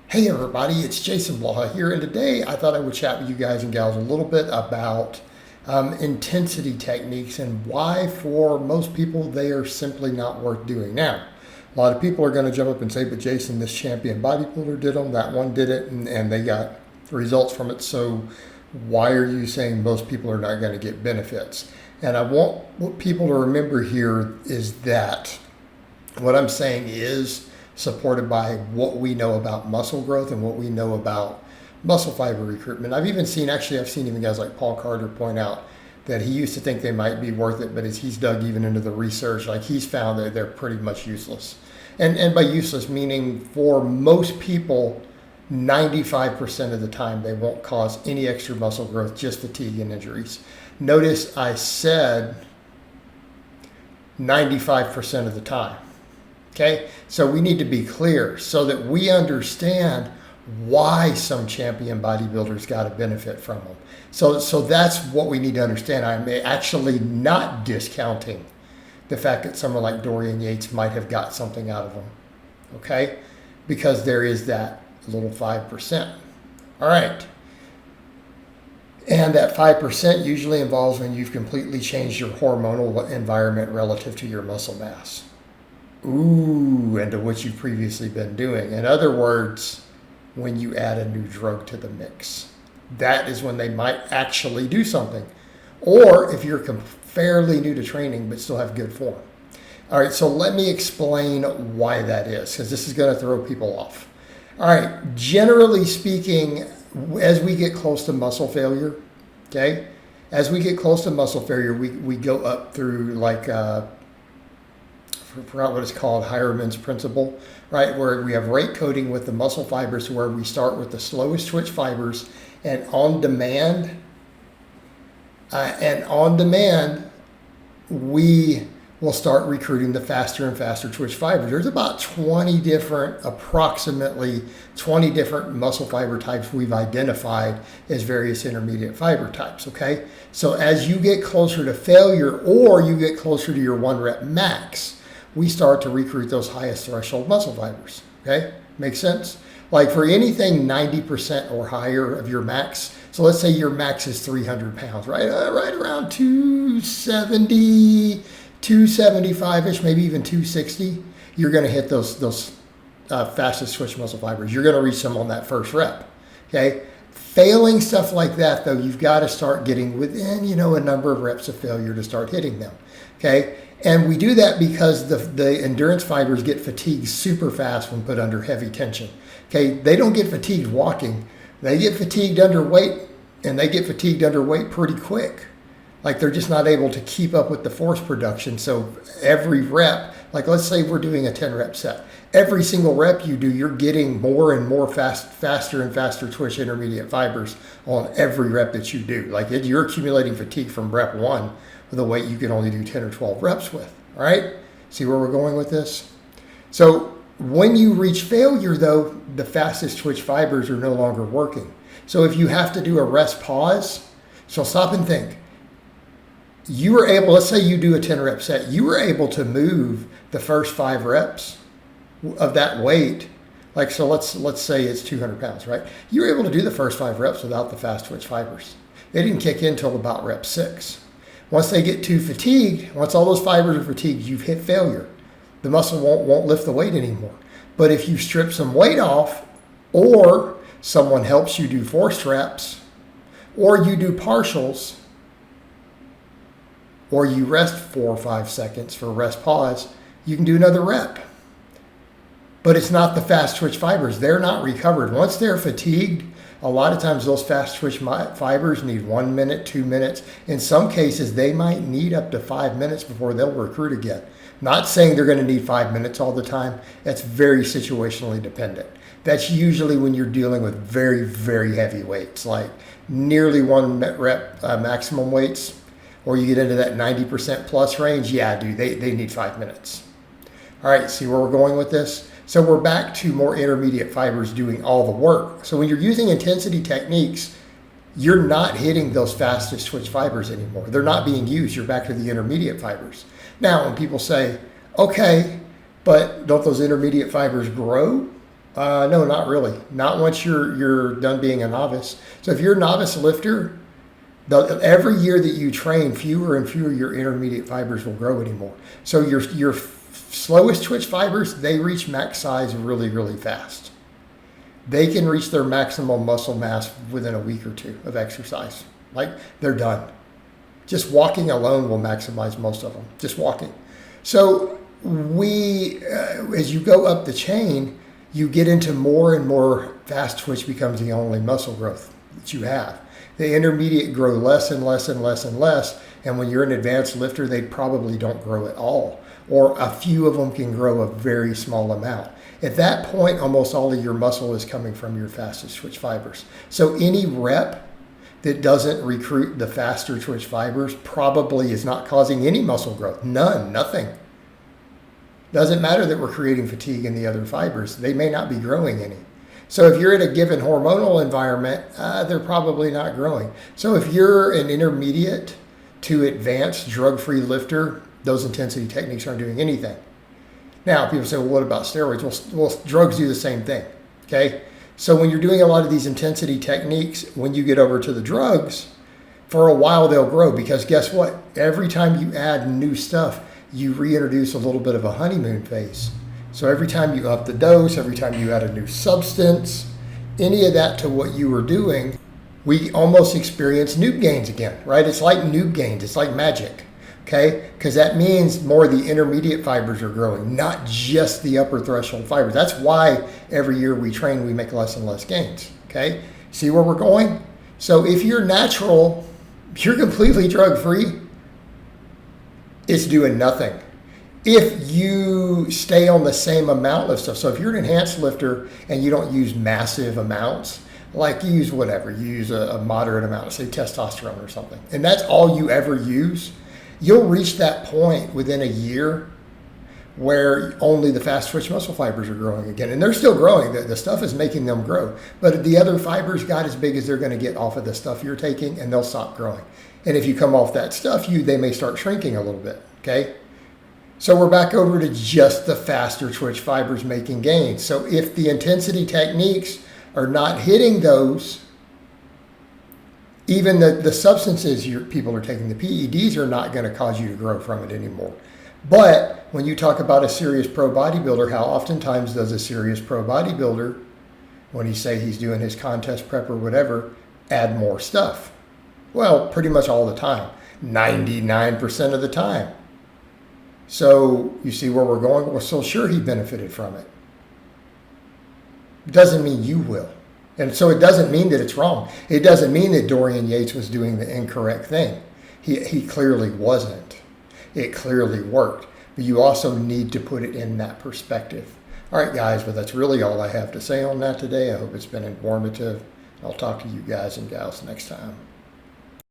Hey everybody, it's Jason Blaha here, and today I thought I would chat with you guys and gals a little bit about intensity techniques and why for most people they are simply not worth doing. Now, a lot of people are going to jump up and say, but Jason, this champion bodybuilder did them, that one did it, and they got results from it, so why are you saying most people are not going to get benefits? And I want what people to remember here is that what I'm saying is supported by what we know about muscle growth and what we know about muscle fiber recruitment. I've seen even guys like Paul Carter point out that he used to think they might be worth it, but as he's dug even into the research, like he's found that they're pretty much useless. And by useless, meaning for most people, 95% of the time, they won't cause any extra muscle growth, just fatigue and injuries. Notice I said 95% of the time. Okay, so we need to be clear so that we understand why some champion bodybuilders got a benefit from them. So that's what we need to understand. I'm actually not discounting the fact that someone like Dorian Yates might have got something out of them. Okay, because there is that little 5%. All right. And that 5% usually involves when you've completely changed your hormonal environment relative to your muscle mass. And to what you've previously been doing. In other words, when you add a new drug to the mix, that is when they might actually do something. Or if you're fairly new to training but still have good form. All right, so let me explain why that is, because this is going to throw people off. All right, generally speaking, as we get close to muscle failure, okay, we go up through like forgot what it's called, Hireman's principle, right? Where we have rate coding with the muscle fibers, where we start with the slowest twitch fibers, and on demand, we will start recruiting the faster and faster twitch fibers. There's about approximately 20 different muscle fiber types we've identified as various intermediate fiber types, okay? So as you get closer to failure or you get closer to your 1 rep max, we start to recruit those highest threshold muscle fibers, okay? Makes sense? Like for anything 90% or higher of your max, so let's say your max is 300 pounds, right? Right around 270, 275-ish, maybe even 260, you're gonna hit those fastest twitch muscle fibers. You're gonna reach them on that first rep, okay? Failing stuff like that, though, you've got to start getting within, a number of reps of failure to start hitting them, okay? And we do that because the endurance fibers get fatigued super fast when put under heavy tension, okay? They don't get fatigued walking. They get fatigued under weight, and they get fatigued under weight pretty quick. Like they're just not able to keep up with the force production. So every rep, like let's say we're doing a 10 rep set. Every single rep you do, you're getting more and more faster and faster twitch intermediate fibers on every rep that you do. Like you're accumulating fatigue from rep 1 with a weight you can only do 10 or 12 reps with, all right? See where we're going with this? So when you reach failure, though, the fastest twitch fibers are no longer working. So if you have to do a rest pause, so stop and think. You were able, let's say you do a 10 rep set, you were able to move the first 5 reps of that weight. Like, so let's say it's 200 pounds, right? You were able to do the first 5 reps without the fast twitch fibers. They didn't kick in until about rep 6. Once they get too fatigued, once all those fibers are fatigued, you've hit failure. The muscle won't lift the weight anymore. But if you strip some weight off, or someone helps you do forced reps, or you do partials, or you rest 4 or 5 seconds for rest pause, you can do another rep. But it's not the fast twitch fibers. They're not recovered. Once they're fatigued, a lot of times those fast twitch fibers need 1 minute, 2 minutes. In some cases, they might need up to 5 minutes before they'll recruit again. Not saying they're going to need 5 minutes all the time. That's very situationally dependent. That's usually when you're dealing with very, very heavy weights, like nearly 1 rep maximum weights, or you get into that 90% plus range. Yeah, dude, they need 5 minutes. All right, see where we're going with this? So we're back to more intermediate fibers doing all the work. So when you're using intensity techniques, you're not hitting those fastest twitch fibers anymore. They're not being used. You're back to the intermediate fibers. Now, when people say, okay, but don't those intermediate fibers grow? No, not really. Not once you're done being a novice. So if you're a novice lifter, every year that you train, fewer and fewer your intermediate fibers will grow anymore. So your slowest twitch fibers, they reach max size really, really fast. They can reach their maximum muscle mass within a week or two of exercise. Like, they're done. Just walking alone will maximize most of them. Just walking. So as you go up the chain, you get into more and more fast twitch becomes the only muscle growth that you have. The intermediate grow less and less and less and less. And when you're an advanced lifter, they probably don't grow at all. Or a few of them can grow a very small amount. At that point, almost all of your muscle is coming from your fastest twitch fibers. So any rep that doesn't recruit the faster twitch fibers probably is not causing any muscle growth. None, nothing. Doesn't matter that we're creating fatigue in the other fibers. They may not be growing any. So if you're in a given hormonal environment, they're probably not growing. So if you're an intermediate to advanced drug-free lifter, those intensity techniques aren't doing anything. Now, people say, well, what about steroids? Well, drugs do the same thing, okay? So when you're doing a lot of these intensity techniques, when you get over to the drugs, for a while they'll grow, because guess what? Every time you add new stuff, you reintroduce a little bit of a honeymoon phase. So every time you up the dose, every time you add a new substance, any of that to what you were doing, we almost experience noob gains again, right? It's like noob gains. It's like magic. Okay, because that means more of the intermediate fibers are growing, not just the upper threshold fibers. That's why every year we train, we make less and less gains. Okay, see where we're going? So if you're natural, if you're completely drug-free, it's doing nothing. If you stay on the same amount of stuff, so if you're an enhanced lifter and you don't use massive amounts, like you use whatever, you use a moderate amount, say testosterone or something, and that's all you ever use, you'll reach that point within a year where only the fast twitch muscle fibers are growing again. And they're still growing. The stuff is making them grow. But the other fibers got as big as they're going to get off of the stuff you're taking, and they'll stop growing. And if you come off that stuff, they may start shrinking a little bit, okay? So we're back over to just the faster twitch fibers making gains. So if the intensity techniques are not hitting those, even the substances people are taking, the PEDs, are not going to cause you to grow from it anymore. But when you talk about a serious pro bodybuilder, how oftentimes does a serious pro bodybuilder, when he say he's doing his contest prep or whatever, add more stuff? Well, pretty much all the time, 99% of the time. So you see where we're going? Well, so sure he benefited from it. Doesn't mean you will. And so it doesn't mean that it's wrong. It doesn't mean that Dorian Yates was doing the incorrect thing. He clearly wasn't. It clearly worked. But you also need to put it in that perspective. All right, guys, but that's really all I have to say on that today. I hope it's been informative. I'll talk to you guys and gals next time.